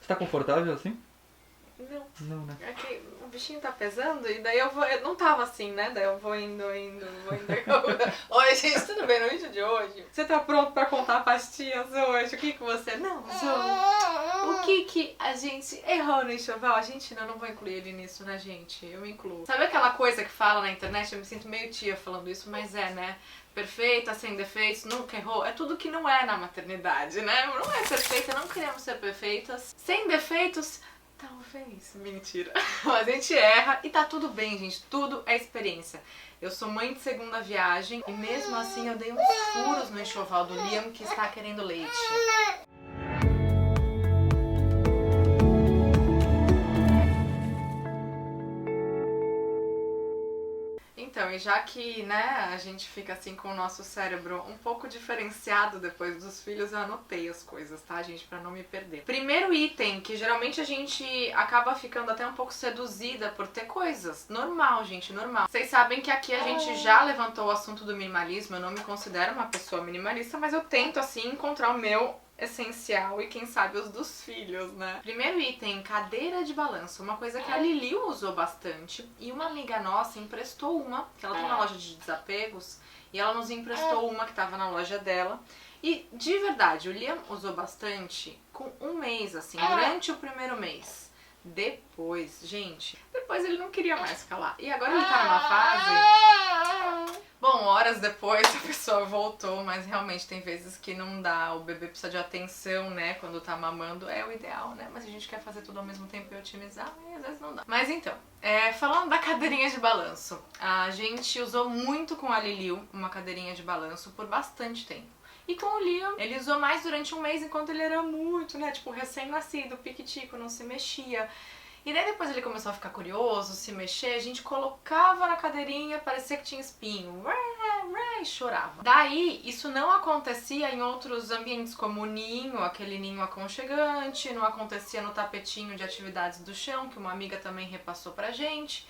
tá confortável assim? Não. Não, né? É que o bichinho tá pesando e daí eu vou... Eu não tava assim, né? Daí eu vou indo. Oi, gente, tudo bem? No vídeo de hoje, você tá pronto pra contar pastinhas hoje? O que você... Não, Zoe. O que a gente errou no enxoval? A gente não vou incluir ele nisso, né, gente? Eu me incluo. Sabe aquela coisa que fala na internet? Eu me sinto meio tia falando isso, mas é, né? Perfeita, sem defeitos, nunca errou. É tudo que não é na maternidade, né? Não é perfeita, não queremos ser perfeitas. Sem defeitos... Talvez. Mentira. Mas a gente erra e tá tudo bem, gente. Tudo é experiência. Eu sou mãe de segunda viagem e mesmo assim eu dei uns furos no enxoval do Liam que está querendo leite. Então, e já que, né, a gente fica assim com o nosso cérebro um pouco diferenciado depois dos filhos, eu anotei as coisas, tá, gente, pra não me perder. Primeiro item, que geralmente a gente acaba ficando até um pouco seduzida por ter coisas. Normal, gente, normal. Vocês sabem que aqui a gente já levantou o assunto do minimalismo, eu não me considero uma pessoa minimalista, mas eu tento, assim, encontrar o meu essencial e quem sabe os dos filhos, né? Primeiro item, cadeira de balanço, uma coisa que a Lili usou bastante e uma amiga nossa emprestou uma, que ela tem uma loja de desapegos e ela nos emprestou uma que tava na loja dela e de verdade, o Liam usou bastante com um mês, assim, durante o primeiro mês. Depois, gente, depois ele não queria mais ficar lá. E agora ele tá numa fase... Bom, horas depois a pessoa voltou, mas realmente tem vezes que não dá, o bebê precisa de atenção, né, quando tá mamando, é o ideal, né, mas a gente quer fazer tudo ao mesmo tempo e otimizar, e às vezes não dá. Mas então, falando da cadeirinha de balanço, a gente usou muito com a Liliu uma cadeirinha de balanço por bastante tempo. E com o Liam, ele usou mais durante um mês enquanto ele era muito, né, tipo, recém-nascido, piquitico, não se mexia. E daí depois ele começou a ficar curioso, se mexer, a gente colocava na cadeirinha, parecia que tinha espinho, e chorava. Daí, isso não acontecia em outros ambientes, como o ninho, aquele ninho aconchegante, não acontecia no tapetinho de atividades do chão, que uma amiga também repassou pra gente.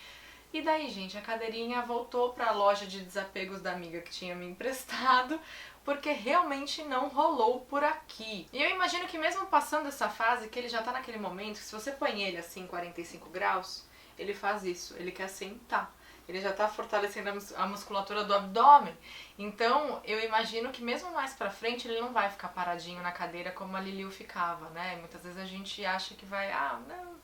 E daí, gente, a cadeirinha voltou pra loja de desapegos da amiga que tinha me emprestado, porque realmente não rolou por aqui. E eu imagino que mesmo passando essa fase, que ele já tá naquele momento, que se você põe ele assim, 45 graus, ele faz isso, ele quer sentar. Ele já tá fortalecendo a musculatura do abdômen. Então, eu imagino que mesmo mais pra frente, ele não vai ficar paradinho na cadeira como a Liliu ficava, né? Muitas vezes a gente acha que vai, não...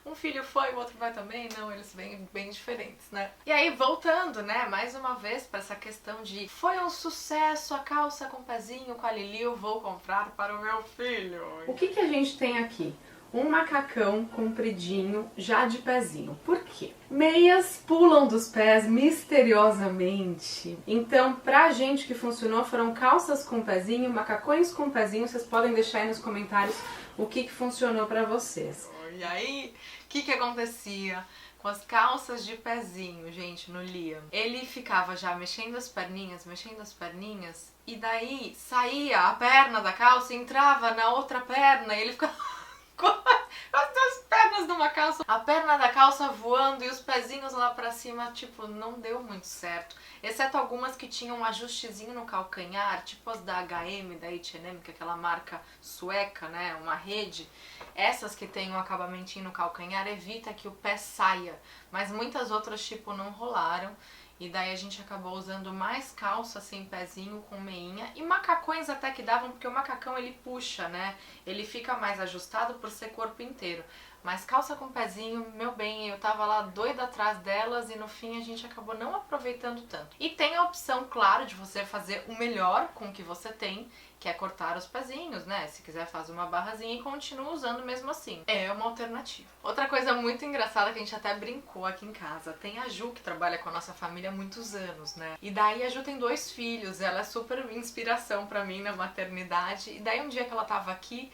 Um filho foi, o outro vai também, não, eles vêm bem diferentes, né? E aí, voltando, né, mais uma vez pra essa questão de foi um sucesso a calça com pezinho com a Liliu, vou comprar para o meu filho. O que a gente tem aqui? Um macacão compridinho, já de pezinho. Por quê? Meias pulam dos pés misteriosamente. Então, pra gente que funcionou, foram calças com pezinho, macacões com pezinho. Vocês podem deixar aí nos comentários o que funcionou pra vocês. E aí, o que acontecia com as calças de pezinho, gente, no Liam? Ele ficava já mexendo as perninhas, e daí saía a perna da calça e entrava na outra perna, e ele ficava com as duas pernas numa calça, a perna da calça voando e os pezinhos lá pra cima, tipo, não deu muito certo. Exceto algumas que tinham um ajustezinho no calcanhar, tipo as da H&M, da H&M, que é aquela marca sueca, né, uma rede. Essas que tem um acabamentinho no calcanhar evita que o pé saia, mas muitas outras, tipo, não rolaram. E daí a gente acabou usando mais calça sem pezinho, com meinha. E macacões até que davam, porque o macacão ele puxa, né? Ele fica mais ajustado por ser corpo inteiro. Mas calça com pezinho, meu bem, eu tava lá doida atrás delas e no fim a gente acabou não aproveitando tanto. E tem a opção, claro, de você fazer o melhor com o que você tem, que é cortar os pezinhos, né? Se quiser fazer uma barrazinha e continua usando mesmo assim. É uma alternativa. Outra coisa muito engraçada que a gente até brincou aqui em casa. Tem a Ju, que trabalha com a nossa família há muitos anos, né? E daí a Ju tem 2 filhos, ela é super inspiração pra mim na maternidade. E daí um dia que ela tava aqui,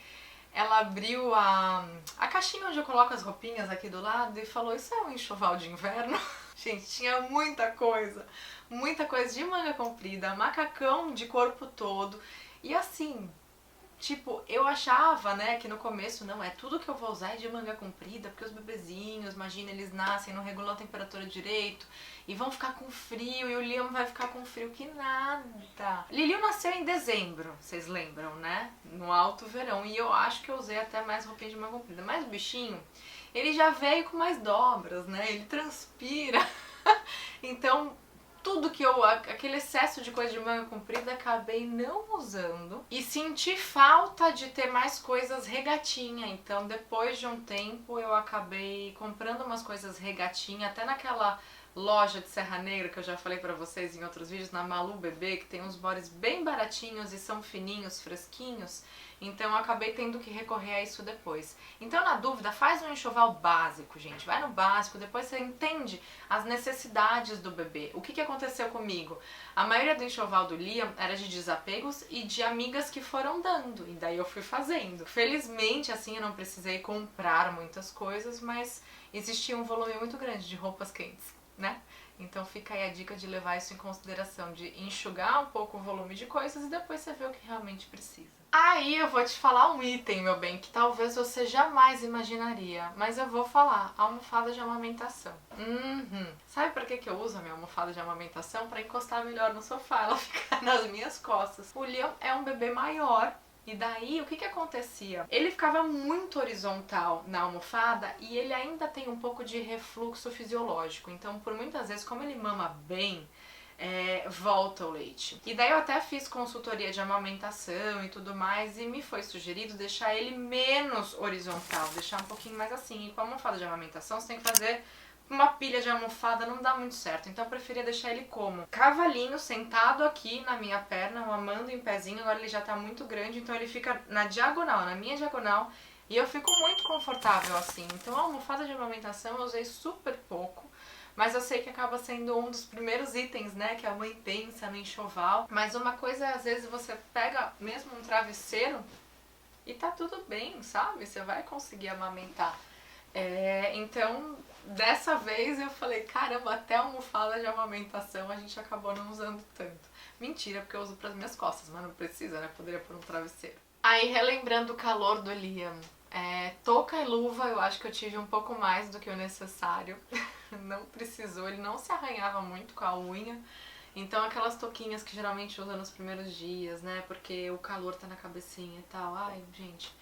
ela abriu a caixinha onde eu coloco as roupinhas aqui do lado e falou, isso é um enxoval de inverno? Gente, tinha muita coisa de manga comprida, macacão de corpo todo. E assim, Tipo, eu achava, né, que no começo, não, é tudo que eu vou usar é de manga comprida, porque os bebezinhos, imagina, eles nascem, não regulam a temperatura direito, e vão ficar com frio, e o Liam vai ficar com frio, que nada. Liliu nasceu em dezembro, vocês lembram, né? No alto verão, e eu acho que eu usei até mais roupinha de manga comprida, mas o bichinho, ele já veio com mais dobras, né, ele transpira, então tudo que aquele excesso de coisa de manga comprida, acabei não usando. E senti falta de ter mais coisas regatinha. Então, depois de um tempo, eu acabei comprando umas coisas regatinha, até naquela loja de Serra Negra que eu já falei pra vocês em outros vídeos, na Malu Bebê, que tem uns bodies bem baratinhos e são fininhos, fresquinhos. Então eu acabei tendo que recorrer a isso depois. Então, na dúvida, faz um enxoval básico, gente. Vai no básico, depois você entende as necessidades do bebê. O que aconteceu comigo? A maioria do enxoval do Liam era de desapegos e de amigas que foram dando. E daí eu fui fazendo. Felizmente, assim, eu não precisei comprar muitas coisas, mas existia um volume muito grande de roupas quentes, né? Então fica aí a dica de levar isso em consideração, de enxugar um pouco o volume de coisas e depois você vê o que realmente precisa. Aí eu vou te falar um item, meu bem, que talvez você jamais imaginaria, mas eu vou falar, almofada de amamentação. Sabe pra que eu uso a minha almofada de amamentação? Pra encostar melhor no sofá, ela ficar nas minhas costas. O Leon é um bebê maior, e daí, o que acontecia? Ele ficava muito horizontal na almofada e ele ainda tem um pouco de refluxo fisiológico. Então, por muitas vezes, como ele mama bem, volta o leite. E daí eu até fiz consultoria de amamentação e tudo mais e me foi sugerido deixar ele menos horizontal, deixar um pouquinho mais assim. E com a almofada de amamentação, você tem que fazer uma pilha de almofada, não dá muito certo. Então eu preferia deixar ele como cavalinho, sentado aqui na minha perna, mamando em pezinho. Agora ele já tá muito grande, então ele fica na diagonal, na minha diagonal. E eu fico muito confortável assim. Então a almofada de amamentação eu usei super pouco. Mas eu sei que acaba sendo um dos primeiros itens, né, que a mãe pensa no enxoval. Mas uma coisa é, às vezes, você pega mesmo um travesseiro e tá tudo bem, sabe? Você vai conseguir amamentar. Então, dessa vez eu falei, caramba, até a almofada de amamentação a gente acabou não usando tanto. Mentira, porque eu uso pras minhas costas, mas não precisa, né? Poderia pôr um travesseiro. Aí, relembrando o calor do Liam, touca e luva eu acho que eu tive um pouco mais do que o necessário. Não precisou, ele não se arranhava muito com a unha. Então aquelas touquinhas que geralmente usa nos primeiros dias, né? Porque o calor tá na cabecinha e tal. Ai, gente.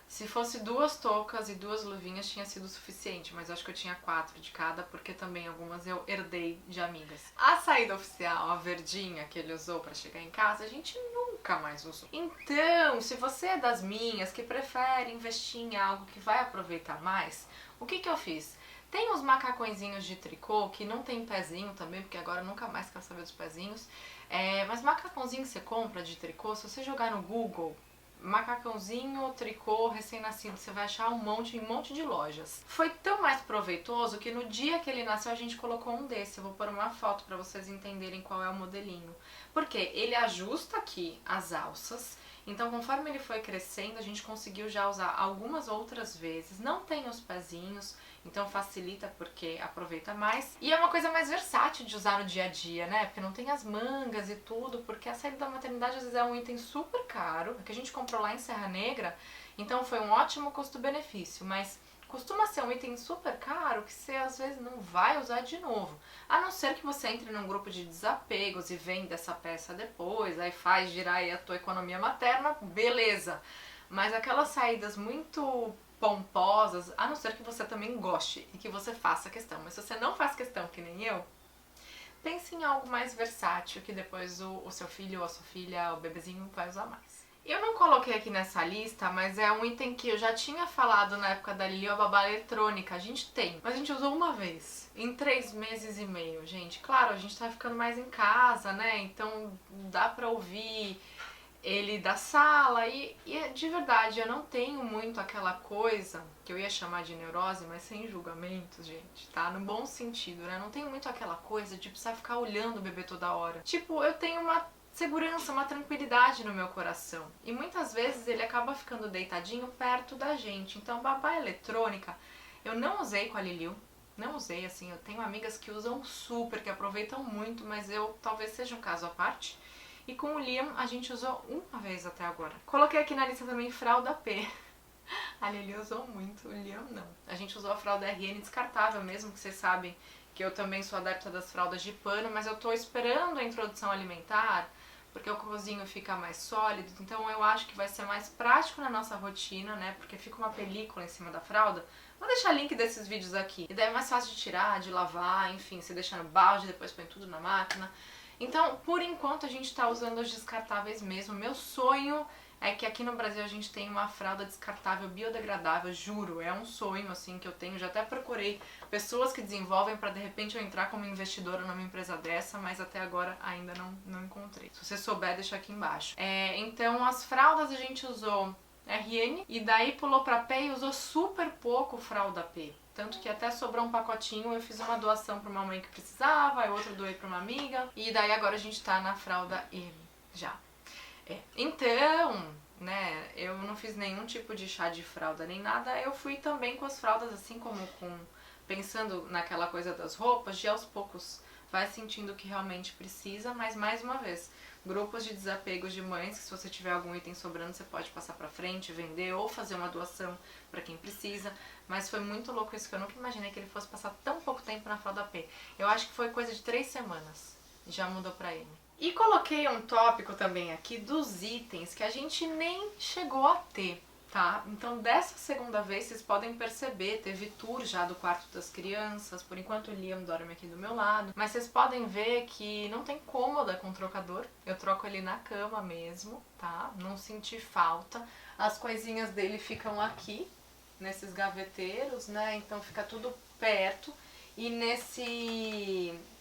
Se fosse 2 toucas e 2 luvinhas tinha sido suficiente, mas eu acho que eu tinha 4 de cada, porque também algumas eu herdei de amigas. A saída oficial, a verdinha que ele usou pra chegar em casa, a gente nunca mais usou. Então, se você é das minhas que prefere investir em algo que vai aproveitar mais, o que eu fiz? Tem uns macacõezinhos de tricô que não tem pezinho também, porque agora eu nunca mais quero saber dos pezinhos. Mas macacãozinho que você compra de tricô, se você jogar no Google, macacãozinho, tricô, recém-nascido, você vai achar um monte de lojas. Foi tão mais proveitoso que no dia que ele nasceu a gente colocou um desse. Eu vou pôr uma foto pra vocês entenderem qual é o modelinho. Porque ele ajusta aqui as alças, então conforme ele foi crescendo a gente conseguiu já usar algumas outras vezes. Não tem os pezinhos, então facilita porque aproveita mais. E é uma coisa mais versátil de usar no dia a dia, né? Porque não tem as mangas e tudo, porque a saída da maternidade às vezes é um item super caro, que a gente comprou lá em Serra Negra, então foi um ótimo custo-benefício, mas costuma ser um item super caro que você às vezes não vai usar de novo. A não ser que você entre num grupo de desapegos e venda essa peça depois, aí faz girar aí a tua economia materna, beleza. Mas aquelas saídas muito pomposas, a não ser que você também goste e que você faça questão. Mas se você não faz questão, que nem eu, pense em algo mais versátil que depois o seu filho ou a sua filha, o bebezinho, vai usar mais. Eu não coloquei aqui nessa lista, mas é um item que eu já tinha falado na época da Lili, a babá eletrônica. A gente tem, mas a gente usou uma vez, em 3 meses e meio, gente. Claro, a gente tá ficando mais em casa, né? Então dá pra ouvir ele da sala e de verdade eu não tenho muito aquela coisa que eu ia chamar de neurose, mas sem julgamentos, gente, tá? No bom sentido, né? Não tenho muito aquela coisa de precisar ficar olhando o bebê toda hora. Tipo, eu tenho uma segurança, uma tranquilidade no meu coração. E muitas vezes ele acaba ficando deitadinho perto da gente. Então, babá eletrônica, eu não usei com a Liliu. Não usei, assim, eu tenho amigas que usam super, que aproveitam muito, mas eu talvez seja um caso à parte. E com o Liam a gente usou uma vez até agora. Coloquei aqui na lista também fralda P. A Lili usou muito, o Liam não. A gente usou a fralda RN descartável mesmo, que vocês sabem que eu também sou adepta das fraldas de pano, mas eu tô esperando a introdução alimentar, porque o cocôzinho fica mais sólido, então eu acho que vai ser mais prático na nossa rotina, né, porque fica uma película em cima da fralda. Vou deixar link desses vídeos aqui. E daí é mais fácil de tirar, de lavar, enfim, você deixa no balde, depois põe tudo na máquina. Então, por enquanto, a gente tá usando os descartáveis mesmo. Meu sonho é que aqui no Brasil a gente tem uma fralda descartável biodegradável, juro, é um sonho assim que eu tenho. Já até procurei pessoas que desenvolvem para de repente eu entrar como investidora numa empresa dessa, mas até agora ainda não encontrei. Se você souber, deixa aqui embaixo. Então as fraldas a gente usou RN e daí pulou para P e usou super pouco fralda P. Tanto que até sobrou um pacotinho, eu fiz uma doação para uma mãe que precisava, a outra doei para uma amiga. E daí agora a gente tá na fralda M já. Então, né, eu não fiz nenhum tipo de chá de fralda nem nada, eu fui também com as fraldas, assim como pensando naquela coisa das roupas, de aos poucos vai sentindo o que realmente precisa, mas mais uma vez, grupos de desapegos de mães, que se você tiver algum item sobrando, você pode passar pra frente, vender ou fazer uma doação pra quem precisa, mas foi muito louco isso, que eu nunca imaginei que ele fosse passar tão pouco tempo na fralda P. Eu acho que foi coisa de 3 semanas, já mudou pra ele. E coloquei um tópico também aqui dos itens que a gente nem chegou a ter, tá? Então dessa segunda vez vocês podem perceber, teve tour já do quarto das crianças, por enquanto o Liam dorme aqui do meu lado, mas vocês podem ver que não tem cômoda com trocador, eu troco ele na cama mesmo, tá? Não senti falta, as coisinhas dele ficam aqui, nesses gaveteiros, né? Então fica tudo perto. E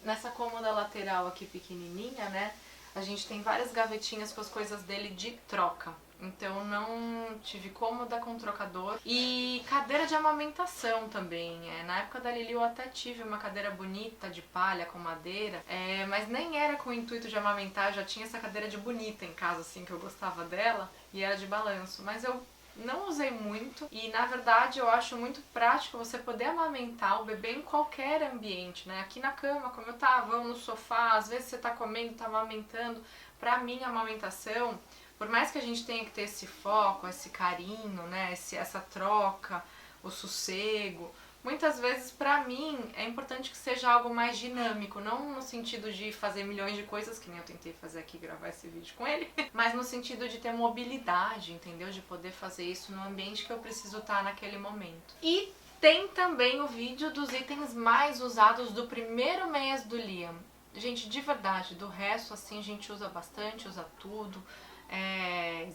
nessa cômoda lateral aqui pequenininha, né, a gente tem várias gavetinhas com as coisas dele de troca. Então não tive cômoda com trocador. E cadeira de amamentação também. Na época da Lili eu até tive uma cadeira bonita de palha com madeira, mas nem era com o intuito de amamentar, eu já tinha essa cadeira de bonita em casa, assim, que eu gostava dela, e era de balanço. Mas eu não usei muito e, na verdade, eu acho muito prático você poder amamentar o bebê em qualquer ambiente, né? Aqui na cama, como eu tava, ou no sofá, às vezes você tá comendo, tá amamentando. Pra mim, a amamentação, por mais que a gente tenha que ter esse foco, esse carinho, né? Essa troca, o sossego, muitas vezes, pra mim, é importante que seja algo mais dinâmico, não no sentido de fazer milhões de coisas, que nem eu tentei fazer aqui, gravar esse vídeo com ele, mas no sentido de ter mobilidade, entendeu? De poder fazer isso no ambiente que eu preciso estar naquele momento. E tem também o vídeo dos itens mais usados do primeiro mês do Liam. Gente, de verdade, do resto, assim, a gente usa bastante, usa tudo.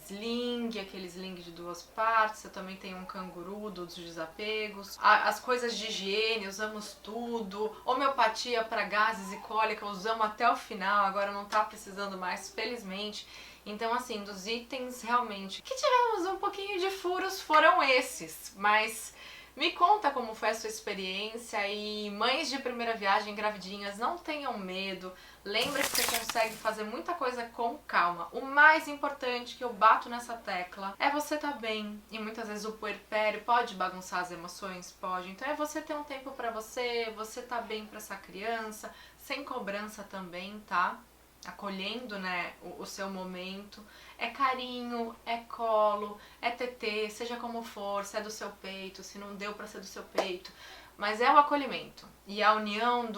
Sling, aquele sling de 2 partes, eu também tenho um canguru dos desapegos, as coisas de higiene, usamos tudo, homeopatia para gases e cólica, usamos até o final, agora não tá precisando mais, felizmente. Então assim, dos itens realmente que tivemos um pouquinho de furos foram esses, mas me conta como foi a sua experiência e mães de primeira viagem, gravidinhas, não tenham medo. Lembra que você consegue fazer muita coisa com calma. O mais importante que eu bato nessa tecla é você tá bem. E muitas vezes o puerpério pode bagunçar as emoções? Pode. Então é você ter um tempo pra você tá bem pra essa criança, sem cobrança também, tá? Acolhendo, né, o seu momento. É carinho, é colo, é tetê, seja como for, se é do seu peito, se não deu pra ser do seu peito. Mas é o acolhimento e a união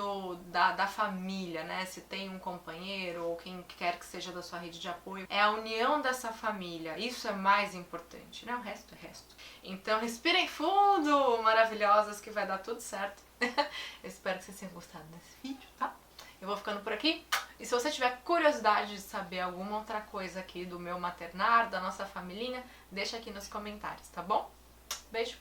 da família, né? Se tem um companheiro ou quem quer que seja da sua rede de apoio, é a união dessa família. Isso é mais importante, né? O resto é resto. Então respirem fundo, maravilhosas, que vai dar tudo certo. Eu espero que vocês tenham gostado desse vídeo, tá? Eu vou ficando por aqui. E se você tiver curiosidade de saber alguma outra coisa aqui do meu maternar, da nossa familhinha, deixa aqui nos comentários, tá bom? Beijo!